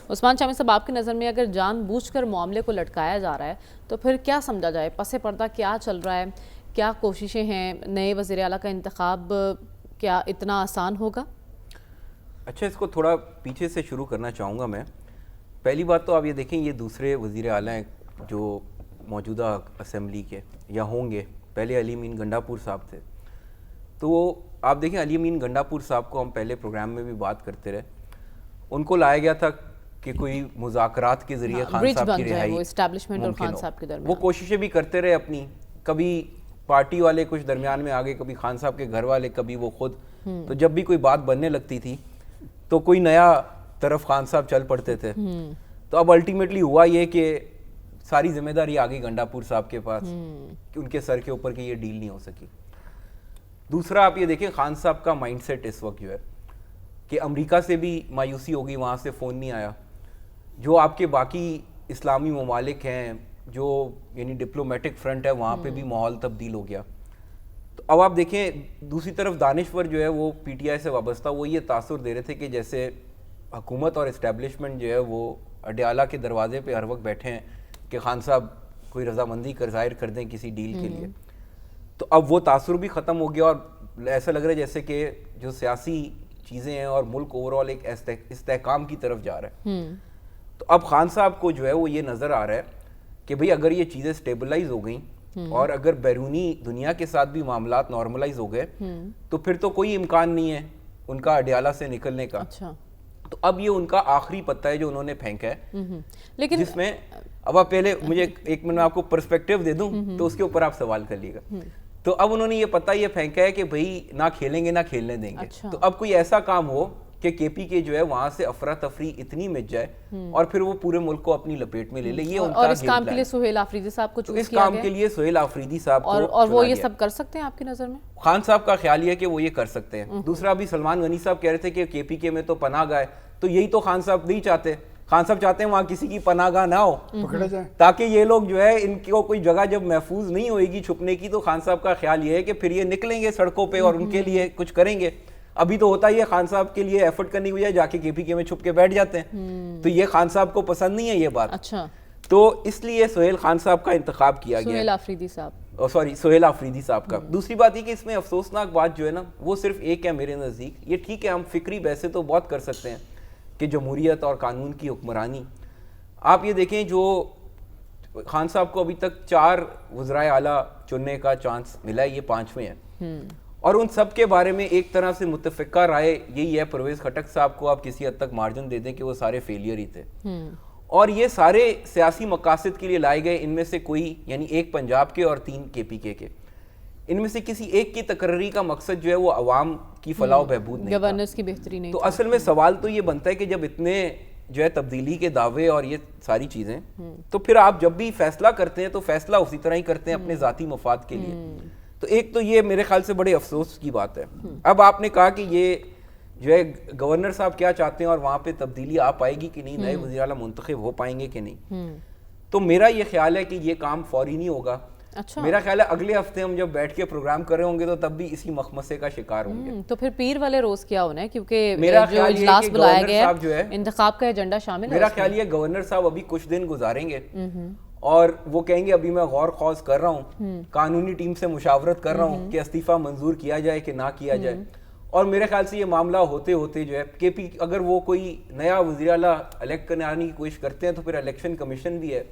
عثمان شامی صاحب، آپ کی نظر میں اگر جان بوجھ کر معاملے کو لٹکایا جا رہا ہے تو پھر کیا سمجھا جائے؟ پس پردہ کیا چل رہا ہے؟ کیا کوششیں ہیں؟ نئے وزیر اعلیٰ کا انتخاب کیا اتنا آسان ہوگا؟ اچھا، اس کو تھوڑا پیچھے سے شروع کرنا چاہوں گا میں. پہلی بات تو آپ یہ دیکھیں، یہ دوسرے وزیر اعلیٰ ہیں جو موجودہ اسمبلی کے یا ہوں گے. پہلے علی امین گنڈاپور صاحب تھے. تو آپ دیکھیں علی امین گنڈاپور صاحب کو ہم پہلے پروگرام میں بھی بات کرتے رہے. ان کو لایا گیا تھا کہ کوئی مذاکرات کے ذریعے خان صاحب کی رہائی ممکن ہو. وہ کوششیں بھی کرتے رہے اپنی، کبھی پارٹی والے کچھ درمیان میں آگے، کبھی خان صاحب کے گھر والے، کبھی وہ خود. تو جب بھی کوئی بات بننے لگتی تھی تو کوئی نیا طرف خان صاحب چل پڑتے تھے. تو اب الٹیمیٹلی ہوا یہ کہ ساری ذمہ داری آ گئی گنڈاپور صاحب کے پاس کہ ان کے سر کے اوپر کہ یہ ڈیل نہیں ہو سکی. دوسرا آپ یہ دیکھیں خان صاحب کا مائنڈ سیٹ اس وقت جو ہے کہ امریکہ سے بھی مایوسی ہو گئی، وہاں سے فون نہیں آیا. جو آپ کے باقی اسلامی ممالک ہیں، جو یعنی ڈپلومیٹک فرنٹ ہے، وہاں پہ بھی ماحول تبدیل ہو گیا. تو اب آپ دیکھیں دوسری طرف دانشور جو ہے وہ پی ٹی آئی سے وابستہ، وہ یہ تاثر دے رہے تھے کہ جیسے حکومت اور اسٹیبلشمنٹ جو ہے وہ اڈیالہ کے دروازے پہ ہر وقت بیٹھے ہیں کہ خان صاحب کوئی رضامندی ظاہر کر دیں کسی ڈیل کے لیے. تو اب وہ تاثر بھی ختم ہو گیا اور ایسا لگ رہا ہے جیسے کہ جو سیاسی چیزیں ہیں اور ملک اوور آل ایک استحکام کی طرف جا رہا ہے. تو اب خان صاحب کو جو ہے وہ یہ نظر آ رہا ہے کہ بھئی اگر یہ چیزیں سٹیبلائز ہو گئیں اور اگر بیرونی دنیا کے ساتھ بھی معاملات نارملائز ہو گئے تو پھر تو کوئی امکان نہیں ہے ان کا اڈیالہ سے نکلنے کا. تو اب یہ ان کا آخری پتہ ہے جو انہوں نے پھینکا ہے، لیکن جس میں اب آپ پہلے مجھے ایک منٹ میں آپ کو پرسپیکٹیو دے دوں تو اس کے اوپر آپ سوال کر لیے گا. تو اب انہوں نے یہ پتہ یہ پھینکا ہے کہ بھئی نہ کھیلیں گے نہ کھیلنے دیں گے. تو اب کوئی ایسا کام ہو کہ کے پی کے جو ہے وہاں سے افراتفری اتنی مچ جائے اور پھر وہ پورے ملک کو اپنی لپیٹ میں لے لے. یہ ان کا اور اس کام کے لیے سہیل آفریدی صاحب کو چوز کیا گیا. اس کام کے لیے سہیل آفریدی صاحب کو اور وہ یہ سب کر سکتے ہیں آپ کی نظر میں؟ خان صاحب کا خیال یہ کہ وہ یہ کر سکتے ہیں. دوسرا بھی سلمان غنی صاحب کہہ رہے تھے کہ کے پی کے میں تو پناہ گاہ ہے، تو یہی تو خان صاحب نہیں چاہتے. خان صاحب چاہتے ہیں وہاں کسی کی پناہ گاہ نہ ہو تاکہ یہ لوگ جو ہے ان کو کوئی جگہ جب محفوظ نہیں ہوئے گی چھپنے کی تو خان صاحب کا خیال یہ ہے کہ پھر یہ نکلیں گے سڑکوں پہ اور ان کے لیے کچھ کریں گے. ابھی تو ہوتا ہی ہے خان صاحب کے لیے ایفرٹ کرنے کی بجائے جا کے پی کے میں چھپ کے بیٹھ جاتے ہیں. تو یہ خان صاحب کو پسند نہیں ہے یہ بات. اچھا، تو اس لیے سہیل خان صاحب کا انتخاب کیا گیا، سہیل آفریدی صاحب، سہیل آفریدی صاحب کا. دوسری بات یہ کہ اس میں افسوسناک بات جو ہے نا وہ صرف ایک ہے میرے نزدیک. یہ ٹھیک ہے ہم فکری بحثیں تو بہت کر سکتے ہیں کہ جمہوریت اور قانون کی حکمرانی. آپ یہ دیکھیں جو خان صاحب کو ابھی تک 4 وزرائے اعلیٰ چننے کا چانس ملا ہے، یہ 5ویں ہیں اور ان سب کے بارے میں ایک طرح سے متفقہ رائے یہی ہے. پرویز خٹک صاحب کو آپ کسی حد تک مارجن دے دیں کہ وہ سارے فیلئر ہی تھے اور یہ سارے سیاسی مقاصد کے لیے لائے گئے. ان میں سے کوئی یعنی ایک پنجاب کے اور 3 کے پی کے، ان میں سے کسی ایک کی تقرری کا مقصد جو ہے وہ عوام کی فلاح و بہبود نہیں، گورننس کی بہتری نہیں. تو اصل میں سوال تو یہ بنتا ہے کہ جب اتنے جو ہے تبدیلی کے دعوے اور یہ ساری چیزیں، تو پھر آپ جب بھی فیصلہ کرتے ہیں تو فیصلہ اسی طرح ہی کرتے ہیں اپنے ذاتی مفاد کے لیے. تو ایک تو یہ میرے خیال سے بڑے افسوس کی بات ہے. اب آپ نے کہا کہ یہ جو ہے گورنر صاحب کیا چاہتے ہیں اور وہاں پہ تبدیلی آ پائے گی کہ نہیں، نئے وزیر اعلیٰ منتخب ہو پائیں گے کہ نہیں. تو میرا یہ خیال ہے کہ یہ کام فوری نہیں ہوگا. میرا خیال ہے اگلے ہفتے ہم جب بیٹھ کے پروگرام کر رہے ہوں گے تو تب بھی اسی مخمصے کا شکار ہوں گے. تو پھر پیر والے روز کیا ہونا ہے، کیونکہ جو اجلاس بلایا گیا ہے انتخاب کا ایجنڈا شامل ہے. میرا خیال یہ گورنر صاحب ابھی کچھ دن گزاریں گے اور وہ کہیں گے ابھی میں غور خوض کر رہا ہوں، قانونی ٹیم سے مشاورت کر رہا ہوں کہ استعفیٰ منظور کیا جائے کہ نہ کیا جائے. اور میرے خیال سے یہ معاملہ ہوتے ہوتے جو ہے کے پی اگر وہ کوئی نیا وزیر اعلیٰ الیکٹ کرنے کی کوشش کرتے ہیں تو پھر الیکشن کمیشن بھی ہے،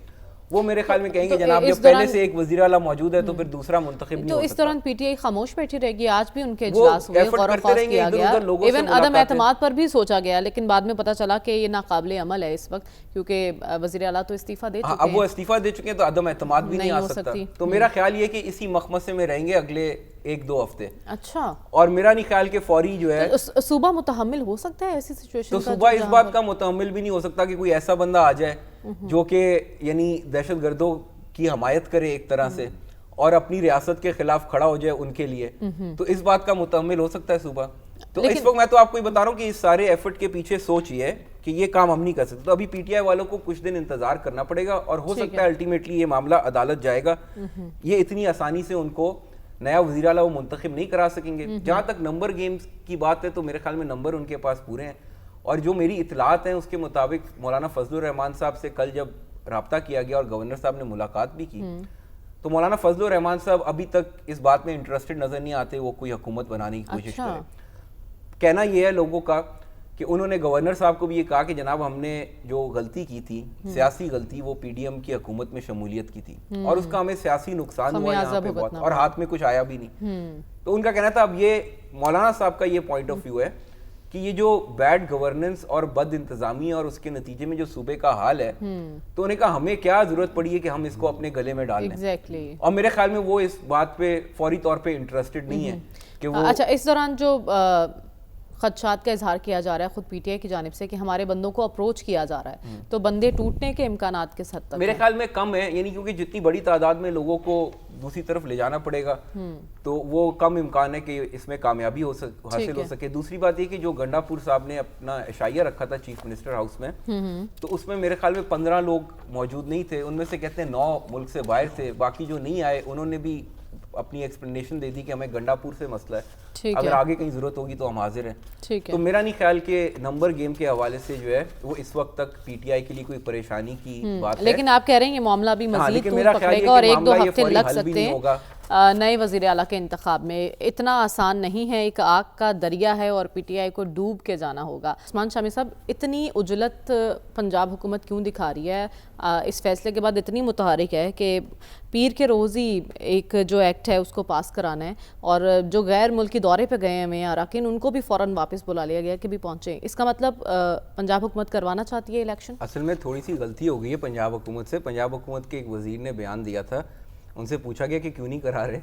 وہ میرے خیال میں کہیں گے جناب جب پہلے سے ایک وزیر اعلیٰ موجود ہے تو پھر دوسرا منتخب نہیں ہو سکتا. تو اس دوران پی ٹی آئی خاموش بیٹھی رہے گی؟ آج بھی ان کے اجلاس ہوئے، غور و خوض کیا گیا، ایون عدم اعتماد پر بھی سوچا گیا، لیکن بعد میں پتہ چلا کہ یہ ناقابل عمل ہے اس وقت کیونکہ وزیر اعلیٰ تو استعفیٰ دے چکے ہیں. اب وہ استعفیٰ دے چکے ہیں تو عدم اعتماد بھی نہیں آ سکتا. تو میرا خیال یہ کہ اسی مخمصے میں رہیں گے اگلے 1-2 ہفتے. اچھا، اور میرا نہیں خیال کہ فوری جو ہے صوبہ متحمل ہو سکتا ہے ایسی سچویشن کا؟ تو صوبہ اس بات کا متحمل بھی نہیں ہو سکتا کہ کوئی ایسا بندہ آ جائے جو کہ یعنی دہشت گردوں کی حمایت کرے ایک طرح سے اور اپنی ریاست کے خلاف کھڑا ہو جائے ان کے لیے. تو اس بات کا متحمل ہو سکتا ہے صوبہ. تو اس وقت میں تو آپ کو یہ بتا رہا ہوں کہ اس سارے ایفرٹ کے پیچھے سوچ یہ ہے کہ یہ کام ہم نہیں کر سکتے. تو ابھی پی ٹی آئی والوں کو کچھ دن انتظار کرنا پڑے گا اور ہو سکتا ہے الٹیمیٹلی یہ معاملہ عدالت جائے گا. یہ اتنی آسانی سے ان کو نیا وزیر اعلیٰ وہ منتخب نہیں کرا سکیں گے. جہاں تک نمبر گیمز کی بات ہے تو میرے خیال میں نمبر ان کے پاس پورے ہیں اور جو میری اطلاعات ہیں اس کے مطابق مولانا فضل الرحمان صاحب سے کل جب رابطہ کیا گیا اور گورنر صاحب نے ملاقات بھی کی تو مولانا فضل الرحمان صاحب ابھی تک اس بات میں انٹرسٹڈ نظر نہیں آتے وہ کوئی حکومت بنانے کی کوشش کرے. کہنا یہ ہے لوگوں کا کہ انہوں نے گورنر صاحب کو بھی یہ کہا کہ جناب ہم نے جو غلطی کی تھی سیاسی غلطی وہ پی ڈی ایم کی حکومت میں شمولیت کی تھی اور اس کا ہمیں سیاسی نقصان ہوا یہاں پہ بہت اور ہاتھ میں کچھ آیا بھی نہیں. تو ان کا کہنا تھا اب یہ مولانا صاحب کا یہ پوائنٹ آف ویو ہے کہ یہ جو بیڈ گورننس اور بد انتظامی اور اس کے نتیجے میں جو صوبے کا حال ہے تو انہیں کہا ہمیں کیا ضرورت پڑی ہے کہ ہم اس کو اپنے گلے میں ڈال لیں. اور میرے خیال میں وہ اس بات پہ فوری طور پہ انٹرسٹڈ نہیں ہے کہ وہ اچھا اس دوران جو خدشات کا اظہار کیا جا رہا ہے خود پی ٹی آئی کی جانب سے کہ ہمارے بندوں کو اپروچ کیا جا رہا ہے تو بندے ٹوٹنے کے امکانات کس حد تک میرے خیال میں کم ہے, یعنی کیونکہ جتنی بڑی تعداد میں لوگوں کو دوسری طرف لے جانا پڑے گا تو وہ کم امکان ہے کہ اس میں کامیابی حاصل ہو سکے. دوسری بات یہ کہ جو گنڈا پور صاحب نے اپنا عشائیہ رکھا تھا چیف منسٹر ہاؤس میں تو اس میں میرے خیال میں 15 لوگ موجود نہیں تھے, ان میں سے کہتے ہیں 9 ملک سے باہر تھے, باقی جو نہیں آئے انہوں نے بھی اپنی ایکسپلینیشن دے دی کہ ہمیں گنڈا پور سے مسئلہ ہے, اگر آگے کہیں ضرورت ہوگی تو ہم حاضر ہیں. تو میرا نہیں خیال کہ نمبر گیم کے حوالے سے جو ہے وہ اس وقت تک پی ٹی آئی کے لیے کوئی پریشانی کی بات ہے. لیکن آپ کہہ رہے ہیں یہ معاملہ بھی مزید طول پکڑے گا اور 1-2 ہفتے لگ سکتے ہیں نئے وزیر اعلیٰ کے انتخاب میں. اتنا آسان نہیں ہے, ایک آگ کا دریا ہے اور پی ٹی آئی کو ڈوب کے جانا ہوگا. عثمان شامی صاحب اتنی عجلت پنجاب حکومت کیوں دکھا رہی ہے, اس فیصلے کے بعد اتنی متحرک ہے کہ پیر کے روز ہی ایک جو ایکٹ ہے اس کو پاس کرانا ہے اور جو غیر ملکی دورے پہ گئے ہیں اراکین ان کو بھی فوراً واپس بلا لیا گیا کہ بھی پہنچیں. اس کا مطلب پنجاب حکومت کروانا چاہتی ہے الیکشن؟ اصل میں تھوڑی سی غلطی ہو گئی ہے پنجاب حکومت سے. پنجاب حکومت کے ایک وزیر نے بیان دیا تھا, ان سے پوچھا گیا کہ کیوں نہیں کرا رہے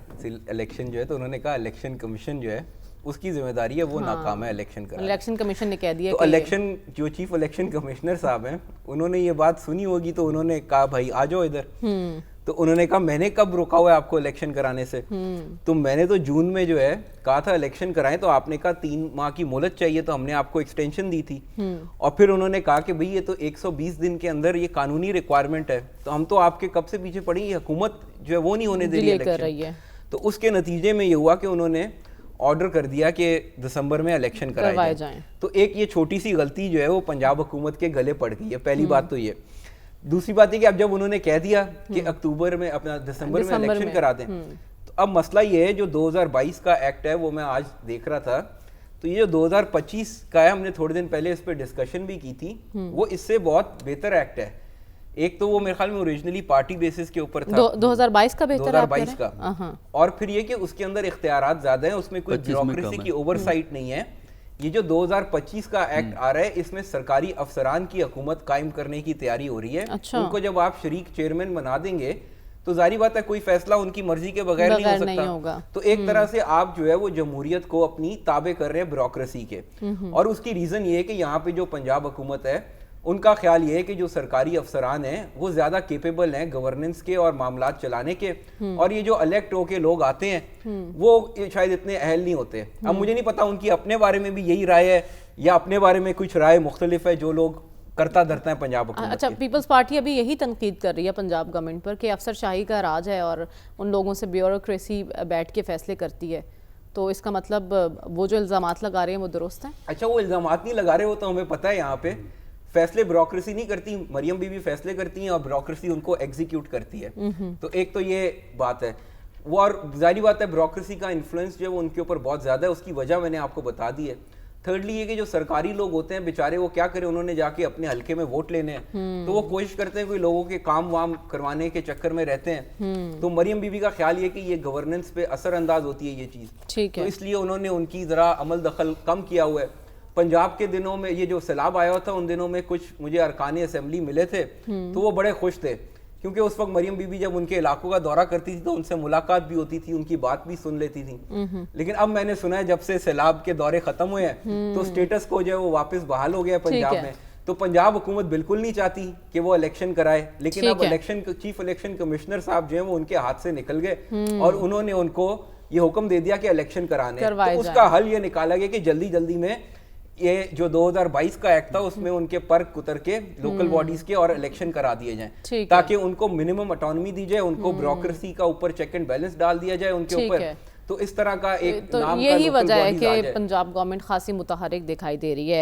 الیکشن جو ہے, تو انہوں نے کہا الیکشن کمیشن جو ہے اس کی ذمہ داری ہے, وہ ناکام ہے الیکشن کرا. الیکشن کمیشن نے کہہ دیا تو الیکشن جو چیف الیکشن کمشنر صاحب ہیں انہوں نے یہ بات سنی ہوگی تو انہوں نے کہا بھائی آ جاؤ ادھر. تو انہوں نے کہا میں نے کب روکا ہوا ہے آپ کو الیکشن کرانے سے, تو میں نے تو جون میں جو ہے کہا تھا الیکشن کرائیں, تو آپ نے کہا 3 ماہ کی مہلت چاہیے تو ہم نے آپ کو ایکسٹینشن دی تھی. اور پھر انہوں نے کہا کہ بھئی یہ تو 120 دن کے اندر یہ قانونی ریکوائرمنٹ ہے, تو ہم تو آپ کے کب سے پیچھے پڑیں, یہ حکومت جو ہے وہ نہیں ہونے دے رہی ہے. تو اس کے نتیجے میں یہ ہوا کہ انہوں نے آرڈر کر دیا کہ دسمبر میں الیکشن کرائے جائیں. تو ایک یہ چھوٹی سی غلطی جو ہے وہ پنجاب حکومت کے گلے پڑ گئی ہے, پہلی بات تو یہ. دوسری بات یہ کہ اب جب انہوں نے کہہ دیا کہ اکتوبر میں اپنا دسمبر میں الیکشن کرا دیں, تو اب مسئلہ یہ ہے جو 2022 کا ایکٹ ہے وہ میں آج دیکھ رہا تھا, تو یہ جو 2025 کا ہے ہم نے تھوڑے دن پہلے اس پہ ڈسکشن بھی کی تھی, وہ اس سے بہت بہتر ایکٹ ہے. ایک تو وہ میرے خیال میں اوریجنلی پارٹی بیسس کے اوپر تھا, 2022 کا بہتر ہے 2022 کا, اور پھر یہ کہ اس کے اندر اختیارات زیادہ ہیں, اس میں کوئی بیوروکریسی کی اوور سائٹ نہیں ہے. یہ جو 2025 کا ایکٹ آ رہا ہے اس میں سرکاری افسران کی حکومت قائم کرنے کی تیاری ہو رہی ہے. ان کو جب آپ شریک چیئرمین بنا دیں گے تو ظاہری بات ہے کوئی فیصلہ ان کی مرضی کے بغیر نہیں ہو سکتا. تو ایک طرح سے آپ جو ہے وہ جمہوریت کو اپنی تابع کر رہے ہیں بیوروکریسی کے, اور اس کی ریزن یہ ہے کہ یہاں پہ جو پنجاب حکومت ہے ان کا خیال یہ ہے کہ جو سرکاری افسران ہیں وہ زیادہ کیپیبل ہیں گورننس کے اور معاملات چلانے کے, اور یہ جو الیکٹ ہو کے لوگ آتے ہیں وہ شاید اتنے اہل نہیں ہوتے. اب مجھے نہیں پتا ان کی اپنے بارے میں بھی یہی رائے ہے یا اپنے بارے میں کچھ رائے مختلف ہے جو لوگ کرتا دھرتا ہے پنجاب حکومت. اچھا, پیپلز پارٹی ابھی یہی تنقید کر رہی ہے پنجاب گورنمنٹ پر کہ افسر شاہی کا راج ہے اور ان لوگوں سے بیوروکریسی بیٹھ کے فیصلے کرتی ہے, تو اس کا مطلب وہ جو الزامات لگا رہے ہیں وہ درست ہیں؟ اچھا, وہ الزامات نہیں لگا رہے, وہ تو ہمیں پتہ ہے یہاں پہ فیصلے بیوروکریسی نہیں کرتی, مریم بی بی فیصلے کرتی ہیں اور بیوروکریسی ان کو ایگزیکیوٹ کرتی ہے. تو ایک تو یہ بات ہے وہ, اور ظاہری بات ہے بیوروکریسی کا انفلوئنس جو ہے وہ ان کے اوپر بہت زیادہ ہے, اس کی وجہ میں نے آپ کو بتا دی ہے. تھرڈلی یہ کہ جو سرکاری لوگ ہوتے ہیں بیچارے وہ کیا کریں, انہوں نے جا کے اپنے حلقے میں ووٹ لینے ہیں, تو وہ کوشش کرتے ہیں کوئی لوگوں کے کام وام کروانے کے چکر میں رہتے ہیں. تو مریم بی بی کا خیال یہ کہ یہ گورننس پہ اثر انداز ہوتی ہے یہ چیز, تو اس لیے انہوں نے ان کی ذرا عمل دخل کم کیا ہوا ہے. پنجاب کے دنوں میں یہ جو سیلاب آیا تھا ان دنوں میں کچھ مجھے ارکان اسمبلی ملے تھے تو وہ بڑے خوش تھے, کیونکہ اس وقت مریم بی بی جب ان کے علاقوں کا دورہ کرتی تھی تو ان سے ملاقات بھی ہوتی تھی, ان کی بات بھی سن لیتی تھی. لیکن اب میں نے سنا ہے جب سے سیلاب کے دورے ختم ہوئے ہیں تو سٹیٹس کو جو ہے وہ واپس بحال ہو گیا پنجاب میں. تو پنجاب حکومت بالکل نہیں چاہتی کہ وہ الیکشن کرائے, لیکن اب الیکشن چیف الیکشن کمشنر صاحب جو ہیں وہ ان کے ہاتھ سے نکل گئے اور انہوں نے ان کو یہ حکم دے دیا کہ الیکشن کرانے. تو اس کا حل یہ نکالا گیا کہ جلدی جلدی میں یہ جو 2022 کا ایکٹ تھا اس میں ان کے پر اتر کے لوکل باڈیز کے اور الیکشن کرا دیے جائیں, تاکہ ان کو منیمم اٹانومی دی جائے, ان کو بیوروکریسی کا اوپر چیک اینڈ بیلنس ڈال دیا جائے ان کے اوپر. تو اس طرح کا ایک نام کا یہی وجہ ہے کہ پنجاب گورنمنٹ خاصی متحرک دکھائی دے رہی ہے.